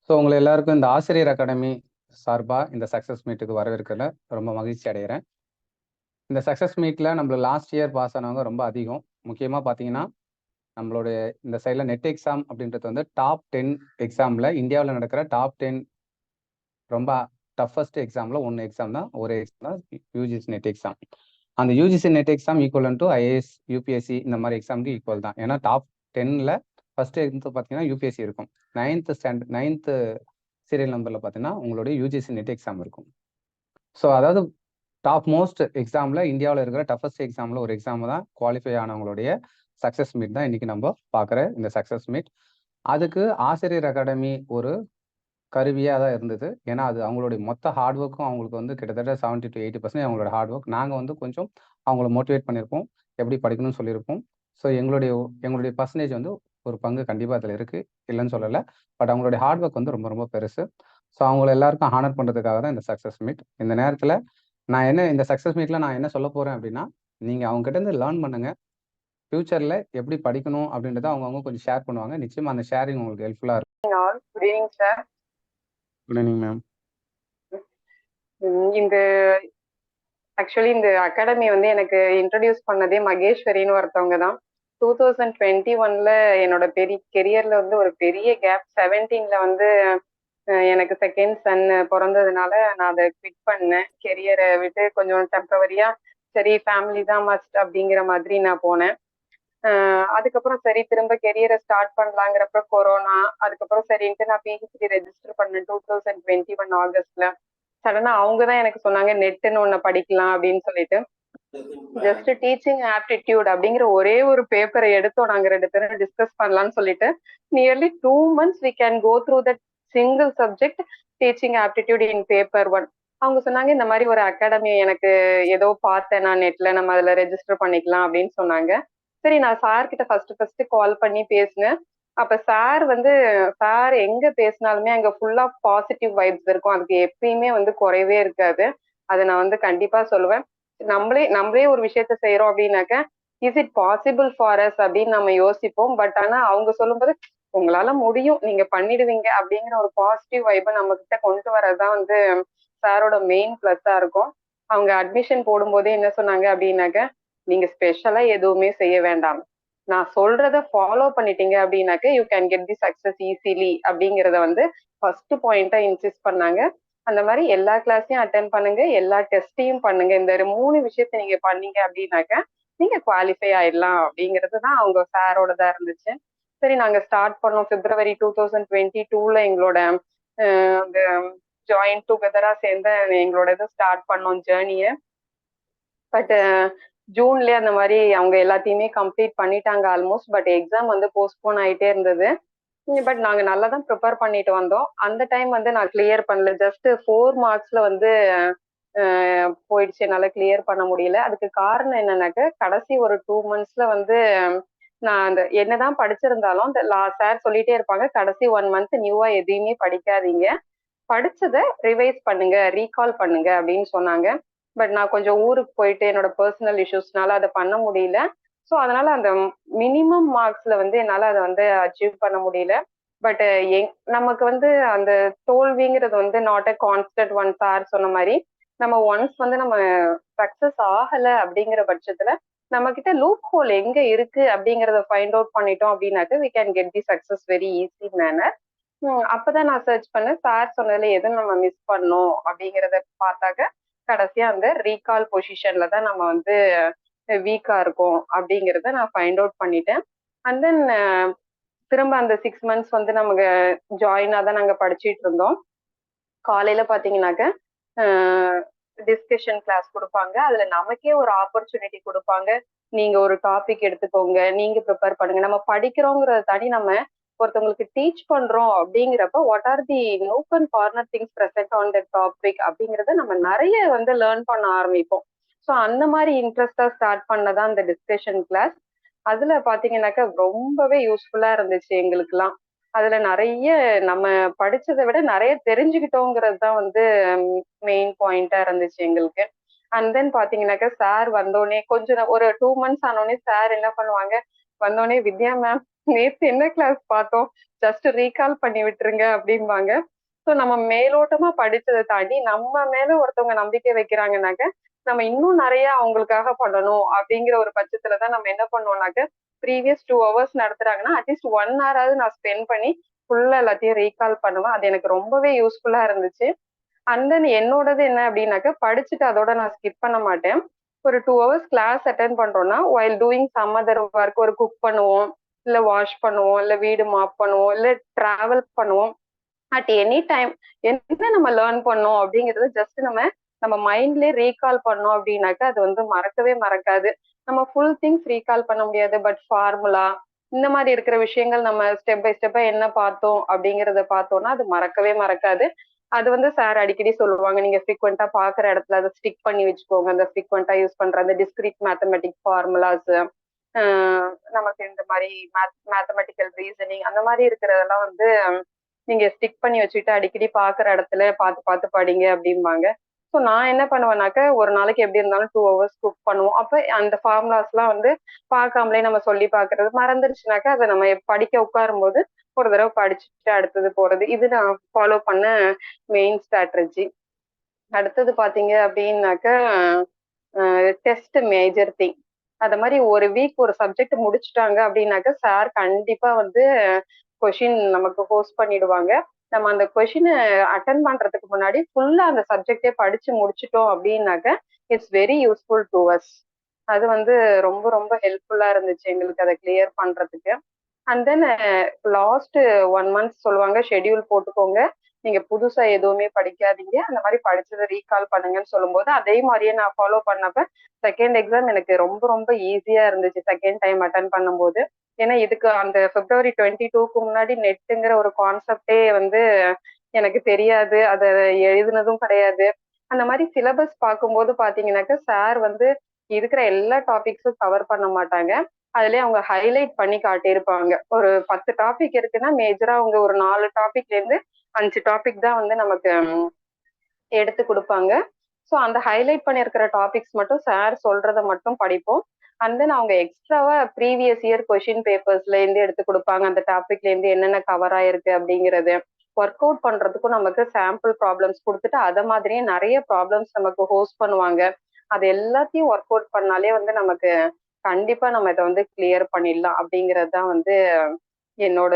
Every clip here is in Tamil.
ஸோ உங்களை எல்லாருக்கும் இந்த ஆசிரியர் அகாடமி சார்பாக இந்த சக்ஸஸ் மீட்டுக்கு வரவேற்கிறதுல ரொம்ப மகிழ்ச்சி அடைகிறேன். இந்த சக்ஸஸ் மீட்டில் நம்மள லாஸ்ட் இயர் பாஸ் ஆனவங்க ரொம்ப அதிகம். முக்கியமாக பார்த்தீங்கன்னா நம்மளுடைய இந்த சைடில் நெட் எக்ஸாம் அப்படின்றது வந்து டாப் 10 எக்ஸாமில் இந்தியாவில் நடக்கிற டாப் 10 ரொம்ப டஃபஸ்ட் எக்ஸாமில் ஒன்று எக்ஸாம் தான், ஒரு எக்ஸாம் தான் யூஜிசி நெட் எக்ஸாம். அந்த UGC NET exam equivalent to IAS UPSC இந்த மாதிரி எக்ஸாமுக்கு ஈக்குவல் தான். ஏன்னா டாப் 10ல் ஃபர்ஸ்ட் பார்த்தீங்கன்னா யூபிஎஸ்சி இருக்கும். 9th சீரியல் நம்பரில் பார்த்தீங்கன்னா உங்களுடைய யூஜிசி நெட் எக்ஸாம் இருக்கும். ஸோ அதாவது டாப் மோஸ்ட் எக்ஸாமில் இந்தியாவில் இருக்கிற டஃபஸ்ட் எக்ஸாமில் ஒரு எக்ஸாம் தான் குவாலிஃபை ஆனவங்களுடைய சக்ஸஸ் மீட் தான் இன்னைக்கு நம்ம பார்க்குற இந்த சக்ஸஸ் மீட். அதுக்கு ஆசிரியர் அகாடமி ஒரு கருவியாக தான் இருந்தது. ஏன்னா அது அவங்களுடைய மொத்த ஹார்ட் ஒர்க்கும் அவங்களுக்கு வந்து கிட்டத்தட்ட 70 to 80% அவங்களோட ஹார்ட் ஒர்க். நாங்கள் வந்து கொஞ்சம் அவங்கள மோட்டிவேட் பண்ணியிருப்போம், எப்படி படிக்கணும்னு சொல்லியிருப்போம். ஸோ எங்களுடைய பர்சன்டேஜ் வந்து ஒரு பங்கு கண்டிப்பாக அதில் இருக்குது, இல்லைன்னு சொல்லலை. பட் அவங்களுடைய ஹார்ட் ஒர்க் வந்து ரொம்ப ரொம்ப பெருசு. ஸோ அவங்கள எல்லாருக்கும் ஹானர் பண்ணுறதுக்காக தான் இந்த சக்ஸஸ் மீட். இந்த நேரத்தில் இந்த சக்ஸஸ் மீட்டில் நான் என்ன சொல்ல போகிறேன் அப்படின்னா, நீங்கள் அவங்ககிட்ட இருந்து லேர்ன் பண்ணுங்கள். ஃபியூச்சரில் எப்படி படிக்கணும் அப்படின்றத அவங்கவுங்க கொஞ்சம் ஷேர் பண்ணுவாங்க. நிச்சயமாக அந்த ஷேரிங் உங்களுக்கு ஹெல்ப்ஃபுல்லாக இருக்கும். Good evening sir. Good evening ma'am. இந்த ஆக்சுவலி இந்த அகாடமி வந்து எனக்கு இன்ட்ரடியூஸ் பண்ணதே மகேஸ்வரின்னு ஒருத்தவங்க தான். 2021ல என்னோட கெரியர்ல வந்து ஒரு பெரிய கேப். 17ல வந்து எனக்கு செகண்ட் சன் பிறந்ததுனால நான் அதை குவிட் பண்ணேன். கெரியரை விட்டு கொஞ்சம் டெம்பரவரியா சரி ஃபேமிலி தான் மஸ்ட் அப்படிங்கிற மாதிரி நான் போனேன். அதுக்கப்புறம் சரி திரும்ப கெரியரை ஸ்டார்ட் பண்ணலாங்கிறப்ப கொரோனா. அதுக்கப்புறம் சரின்ட்டு நான் பிஹெச்டி ரெஜிஸ்டர் பண்ணேன் 2021 ஆகஸ்ட்ல. சடனா அவங்கதான் எனக்கு சொன்னாங்க நெட்டுன்னு ஒண்ணு படிக்கலாம் அப்படின்னு சொல்லிட்டு. ஜஸ்ட் டீச்சிங் ஆப்டிடியூட் அப்படிங்கிற ஒரே ஒரு பேப்பரை எடுத்தோம் நாங்க 2 பேரும் டிஸ்கஸ் பண்ணலாம்னு சொல்லிட்டு. Nearly 2 months we can go through that single subject teaching aptitude in paper 1. அவங்க சொன்னாங்க இந்த மாதிரி ஒரு அகாடமி எனக்கு ஏதோ பார்த்தேன் நான் நெட்ல, நம்ம அதுல ரெஜிஸ்டர் பண்ணிக்கலாம் அப்படின்னு சொன்னாங்க. சரி நான் சார் கிட்ட ஃபர்ஸ்ட் கால் பண்ணி பேசினேன். அப்ப சார் எங்க பேசினாலுமே அங்க ஃபுல்லா பாசிட்டிவ் வைப்ஸ் இருக்கும். அதுக்கு எப்பயுமே வந்து குறைவே இருக்காது. அதை நான் வந்து கண்டிப்பா சொல்லுவேன். நம்மளே ஒரு விஷயத்த செய்யறோம் அப்படின்னாக்க is it possible for us அப்படின்னு நம்ம யோசிப்போம். பட் ஆனா அவங்க சொல்லும்போது உங்களால முடியும், நீங்க பண்ணிடுவீங்க அப்படிங்கிற ஒரு பாசிட்டிவ் வைப்பை நம்ம கிட்ட கொண்டு வரதுதான் வந்து சாரோட மெயின் பிளஸ்ஸா இருக்கும். அவங்க அட்மிஷன் போடும்போதே என்ன சொன்னாங்க அப்படின்னாக்க, நீங்க ஸ்பெஷலா எதுவுமே செய்ய வேண்டாம், நான் சொல்றத ஃபாலோ பண்ணிட்டீங்க அப்படின்னாக்க you can get the success easily அப்படிங்கிறத வந்து ஃபர்ஸ்ட் பாயிண்டா இன்சிஸ்ட் பண்ணாங்க. அந்த மாதிரி எல்லா கிளாஸையும் அட்டென்ட் பண்ணுங்க, எல்லா டெஸ்டையும் பண்ணுங்க. இந்த 3 விஷயத்த நீங்க பண்ணீங்க அப்படின்னாக்க நீங்க குவாலிஃபை ஆயிடலாம் அப்படிங்கிறது தான் அவங்க சாரோடதா இருந்துச்சு. சரி நாங்க ஸ்டார்ட் பண்ணோம் February 2022ல எங்களோட அந்த ஜாயின் டுகெதரா சேர்ந்து எங்களோட இதை ஸ்டார்ட் பண்ணோம் ஜேர்னிய. பட் ஜூன்லயே அந்த மாதிரி அவங்க எல்லாத்தையுமே கம்ப்ளீட் பண்ணிட்டாங்க ஆல்மோஸ்ட். பட் எக்ஸாம் வந்து போஸ்ட்போன் ஆயிட்டே இருந்தது. பட் நாங்க நல்லா தான் ப்ரிப்பேர் பண்ணிட்டு வந்தோம். அந்த டைம் வந்து நான் கிளியர் பண்ணல. ஜஸ்ட் 4 மார்க்ஸ்ல வந்து போயிடுச்சு, என்னால கிளியர் பண்ண முடியல. அதுக்கு காரணம் என்னன்னாக்க கடைசி ஒரு 2 monthsல வந்து நான் அந்த என்னதான் படிச்சிருந்தாலும் அந்த சார் சொல்லிட்டே இருப்பாங்க, கடைசி 1 month நியூவா எதையுமே படிக்காதீங்க, படிச்சதை ரிவைஸ் பண்ணுங்க, ரீகால் பண்ணுங்க அப்படின்னு சொன்னாங்க. பட் நான் கொஞ்சம் ஊருக்கு போயிட்டு என்னோட பர்சனல் இஷ்யூஸ்னால அதை பண்ண முடியல. ஸோ அதனால அந்த மினிமம் மார்க்ஸ்ல வந்து என்னால அதை வந்து அச்சீவ் பண்ண முடியல. பட் நமக்கு வந்து அந்த தோல்விங்கிறது வந்து not a constant one. Sir சொன்ன மாதிரி நம்ம ஒன்ஸ் வந்து நம்ம சக்சஸ் ஆகல அப்படிங்கிற பட்சத்துல நம்ம கிட்ட லூப் ஹோல் எங்க இருக்கு அப்படிங்கறத ஃபைண்ட் அவுட் பண்ணிட்டோம் அப்படின்னாக்க we can get the success very easy manner. அப்பதான் நான் சர்ச் பண்ணேன் சார் சொன்னதுல எது நம்ம மிஸ் பண்ணோம் அப்படிங்கறத பார்த்தாக்க கடைசியா அந்த ரீகால் பொசிஷன்ல தான் நம்ம வந்து வீக்கா இருக்கும் அப்படிங்கிறத நான் ஃபைண்ட் அவுட் பண்ணிட்டேன். அண்ட் தென் திரும்ப அந்த 6 months வந்து நமக்கு ஜாயினா தான் நாங்க படிச்சுட்டு இருந்தோம். காலையில பாத்தீங்கன்னாக்க டிஸ்கஷன் கிளாஸ் கொடுப்பாங்க. அதுல நமக்கே ஒரு ஆப்பர்ச்சுனிட்டி கொடுப்பாங்க, நீங்க ஒரு டாபிக் எடுத்துக்கோங்க, நீங்க ப்ரிப்பேர் பண்ணுங்க. நம்ம படிக்கிறோங்கிறத தாண்டி நம்ம ஒருத்தவங்களுக்கு டீச் பண்றோம் அப்படிங்கிறப்ப what are the Noack and corner things present on the topic அப்படிங்கறத நம்ம நிறைய வந்து லேர்ன் பண்ண ஆரம்பிப்போம். ஸோ அந்த மாதிரி இன்ட்ரெஸ்டா ஸ்டார்ட் பண்ணதான் அந்த டிஸ்கஷன் கிளாஸ். அதுல பாத்தீங்கன்னாக்கா ரொம்பவே யூஸ்ஃபுல்லா இருந்துச்சு எங்களுக்குலாம். அதுல நிறைய நம்ம படிச்சதை விட நிறைய தெரிஞ்சுக்கிட்டோங்கிறது தான் வந்து மெயின் பாயிண்டா இருந்துச்சு எங்களுக்கு. அண்ட் தென் பாத்தீங்கன்னாக்கா சார் வந்தோடனே கொஞ்சம் ஒரு 2 months ஆனோடனே சார் என்ன பண்ணுவாங்க, வந்தோடனே வித்யா மேம் நேத்து என்ன கிளாஸ் பார்த்தோம், ஜஸ்ட் ரீகால் பண்ணி விட்டுருங்க அப்படிம்பாங்க. ஸோ நம்ம மேலோட்டமா படிச்சதை தாண்டி நம்ம மேல ஒருத்தவங்க நம்பிக்கை வைக்கிறாங்கனாக்க நம்ம இன்னும் நிறைய அவங்களுக்காக பண்ணணும் அப்படிங்கிற ஒரு பட்சத்துலதான் நம்ம என்ன பண்ணுவோம்னாக்க ப்ரீவியஸ் 2 ஹவர்ஸ் நடத்துறாங்கன்னா அட்லீஸ்ட் 1 ஹவராவது நான் ஸ்பெண்ட் பண்ணி ஃபுல்லா எல்லாத்தையும் ரீகால் பண்ணுவேன். அது எனக்கு ரொம்பவே யூஸ்ஃபுல்லா இருந்துச்சு. அண்ட் தென் என்னோடது என்ன அப்படின்னாக்க படிச்சுட்டு அதோட நான் ஸ்கிப் பண்ண மாட்டேன். ஒரு 2 ஹவர்ஸ் கிளாஸ் அட்டென்ட் பண்றோம்னா while doing some other work, ஒரு குக் பண்ணுவோம், இல்ல வாஷ் பண்ணுவோம், இல்ல வீடு மாப் பண்ணுவோம், இல்ல டிராவல் பண்ணுவோம். அட் எனி டைம் என்ன நம்ம லேர்ன் பண்ணோம் அப்படிங்கறது ஜஸ்ட் நம்ம நம்ம மைண்ட்லயே ரீகால் பண்ணோம் அப்படின்னாக்க அது வந்து மறக்கவே மறக்காது. நம்ம ஃபுல் திங்ஸ் ரீகால் பண்ண முடியாது, பட் ஃபார்முலா இந்த மாதிரி இருக்கிற விஷயங்கள் நம்ம ஸ்டெப் பை ஸ்டெப்பா என்ன பார்த்தோம் அப்படிங்கறத பார்த்தோம்னா அது மறக்கவே மறக்காது. அது வந்து சார் அடிக்கடி சொல்லுவாங்க, நீங்க ஃப்ரீக்வெண்டா பாக்குற இடத்துல அதை ஸ்டிக் பண்ணி வச்சுக்கோங்க. அந்த ஃப்ரீக்வெண்டா யூஸ் பண்ற அந்த டிஸ்கிரீட் மேத்தமெட்டிக் ஃபார்முலாஸ், நமக்கு இந்த மாதிரி மேத்தமெட்டிக்கல் ரீசனிங் அந்த மாதிரி இருக்கிறதெல்லாம் வந்து நீங்க ஸ்டிக் பண்ணி வச்சுட்டு அடிக்கடி பாக்குற இடத்துல பார்த்து பார்த்து படிங்க அப்படிம்பாங்க. ஸோ நான் என்ன பண்ணுவேன்னாக்க ஒரு நாளைக்கு எப்படி இருந்தாலும் 2 ஹவர்ஸ் குக் பண்ணுவோம். அப்ப அந்த ஃபார்முலாஸ் எல்லாம் வந்து பார்க்காமலே நம்ம சொல்லி பாக்குறது மறந்துருச்சுனாக்கா அதை நம்ம படிக்க உட்காரும் போது ஒரு தடவை படிச்சுட்டு அடுத்தது போறது. இது நான் ஃபாலோ பண்ண மெயின் ஸ்ட்ராட்டஜி. அடுத்தது பாத்தீங்க அப்படின்னாக்க டெஸ்ட் மேஜர் திங். அத மாதிரி ஒரு வீக் ஒரு சப்ஜெக்ட் முடிச்சுட்டாங்க அப்படின்னாக்க சார் கண்டிப்பா வந்து கொஷின் நமக்கு போஸ்ட் பண்ணிடுவாங்க. நம்ம அந்த கொஷினை அட்டன் பண்றதுக்கு முன்னாடி ஃபுல்லா அந்த சப்ஜெக்டே படிச்சு முடிச்சிட்டோம் அப்படின்னாக்க it's very useful to us. அது வந்து ரொம்ப ரொம்ப ஹெல்ப்ஃபுல்லா இருந்துச்சு எங்களுக்கு அதை கிளியர் பண்றதுக்கு. அண்ட் தென் லாஸ்ட் 1 மந்த் சொல்லுவாங்க ஷெட்யூல் போட்டுக்கோங்க, நீங்க புதுசா எதுவுமே படிக்காதீங்க, அந்த மாதிரி படிச்சதை ரீகால் பண்ணுங்கன்னு சொல்லும்போது அதே மாதிரியே நான் ஃபாலோ பண்ணப்ப செகண்ட் எக்ஸாம் எனக்கு ரொம்ப ரொம்ப ஈஸியா இருந்துச்சு செகண்ட் டைம் அட்டன் பண்ணும்போது. ஏன்னா இதுக்கு அந்த February 22க்கு முன்னாடி நெட்டுங்கிற ஒரு கான்செப்டே வந்து எனக்கு தெரியாது, அதை எழுதுனதும் கிடையாது. அந்த மாதிரி சிலபஸ் பார்க்கும்போது பாத்தீங்கன்னாக்க சார் வந்து இருக்கிற எல்லா டாபிக்ஸும் கவர் பண்ண மாட்டாங்க. அதுலயே அவங்க ஹைலைட் பண்ணி காட்டியிருப்பாங்க. ஒரு 10 டாபிக் இருக்குன்னா மேஜரா அவங்க ஒரு 4 டாபிக்ல இருந்து 5 டாபிக் தான் வந்து நமக்கு எடுத்து கொடுப்பாங்க. ஸோ அந்த ஹைலைட் பண்ணியிருக்கிற டாபிக்ஸ் மட்டும் சார் சொல்றதை மட்டும் படிப்போம். அண்ட் தென் அவங்க எக்ஸ்ட்ராவா ப்ரீவியஸ் இயர் கொஷின் பேப்பர்ஸ்ல இருந்து எடுத்து கொடுப்பாங்க, அந்த டாபிக்ல இருந்து என்னென்ன கவர் ஆயிருக்கு அப்படிங்கிறது. ஒர்க் அவுட் பண்றதுக்கும் நமக்கு சாம்பிள் ப்ராப்ளம்ஸ் கொடுத்துட்டு அதை மாதிரியே நிறைய ப்ராப்ளம்ஸ் நமக்கு ஹோஸ்ட் பண்ணுவாங்க. அது எல்லாத்தையும் ஒர்க் அவுட் பண்ணாலே வந்து நமக்கு கண்டிப்பா நம்ம இதை வந்து கிளியர் பண்ணிடலாம் அப்படிங்கிறது தான் வந்து என்னோட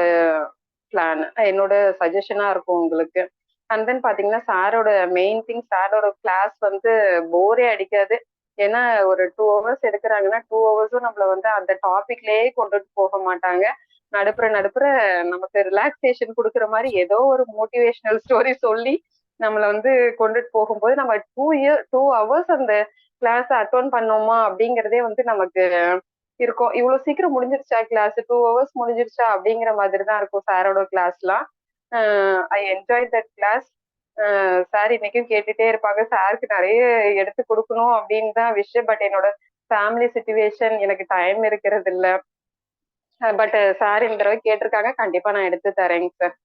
பிளான், என்னோட சஜஷனா இருக்கும் உங்களுக்கு. அண்ட் தென் பாத்தீங்கன்னா சாரோட மெயின் திங், சாரோட கிளாஸ் வந்து போரே அடிக்காது. ஏன்னா ஒரு 2 ஹவர்ஸ் எடுக்கிறாங்கன்னா 2 ஹவர்ஸும் நம்மள வந்து அந்த டாபிக்லயே கொண்டுட்டு போக மாட்டாங்க. நடுப்புற நடுப்புற நமக்கு ரிலாக்ஸேஷன் கொடுக்குற மாதிரி ஏதோ ஒரு மோட்டிவேஷனல் ஸ்டோரி சொல்லி நம்மள வந்து கொண்டுட்டு போகும்போது நம்ம 2 ஹவர்ஸ் அந்த கிளாஸ் அட்டெண்ட் பண்ணோமா அப்படிங்கிறதே வந்து நமக்கு இருக்கும். இவ்வளவு சீக்கிரம் முடிஞ்சிருச்சா கிளாஸ், 2 ஹவர்ஸ் முடிஞ்சிருச்சா அப்படிங்கிற மாதிரி தான் இருக்கும் சாரோட கிளாஸ்லாம். I enjoy that class. Sir இன்னைக்கும் கேட்டுட்டே இருப்பாங்க, சாருக்கு நிறைய எடுத்து கொடுக்கணும் அப்படின்னு தான் விஷயம். பட் என்னோட ஃபேமிலி சுச்சுவேஷன் எனக்கு டைம் இருக்கிறது இல்ல. பட் சார் இந்த தடவை கேட்டிருக்காங்க, கண்டிப்பா நான் எடுத்து தரேங்க sir.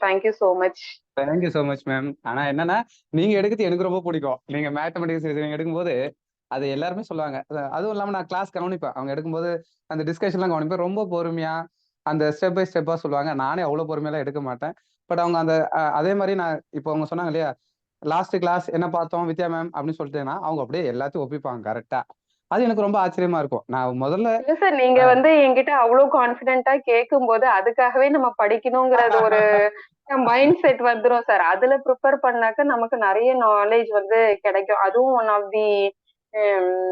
Thank you so much. Thank you so much ma'am. ஆனா என்னன்னா நீங்க எடுக்கிறது எனக்கு ரொம்ப பிடிக்கும். நீங்க மேத்தமெட்டிக்ஸ் ரீசனிங் எடுக்கும்போது அது எல்லாருமே சொல்லுவாங்க. அதுவும் இல்லாம நான் கிளாஸ் கவனிப்பேன், அவங்க எடுக்கும்போது அந்த டிஸ்கஷன்லாம் கவனிப்பேன். ரொம்ப பொறுமையா அந்த ஸ்டெப் பை ஸ்டெப்பா சொல்லுவாங்க. நானே அவ்வளவு பொறுமையெல்லாம் எடுக்க மாட்டேன். பட் அவங்க அந்த அதே மாதிரி நான் இப்போ அவங்க சொன்னாங்க இல்லையா, லாஸ்ட் கிளாஸ் என்ன பார்த்தோம் வித்யா மேம் அப்படின்னு சொல்லிட்டேன்னா அவங்க அப்படியே எல்லாத்தையும் ஒப்பிப்பாங்க கரெக்டா. அது எனக்கு ரொம்ப ஆச்சரியமா இருக்கும். நான் முதல்ல இல்ல சார், நீங்க வந்து என்கிட்ட அவ்வளவு கான்பிடென்ட்டா கேட்கும் போது அதுக்காகவே நம்ம படிக்கணுங்கிறது ஒரு மைண்ட் செட் வந்துரும் சார். அதுல ப்ரிப்பேர் பண்ணாக்க நமக்கு நிறைய நாலேஜ் வந்து கிடைக்கும். அதுவும் ஒன் ஆஃப் தி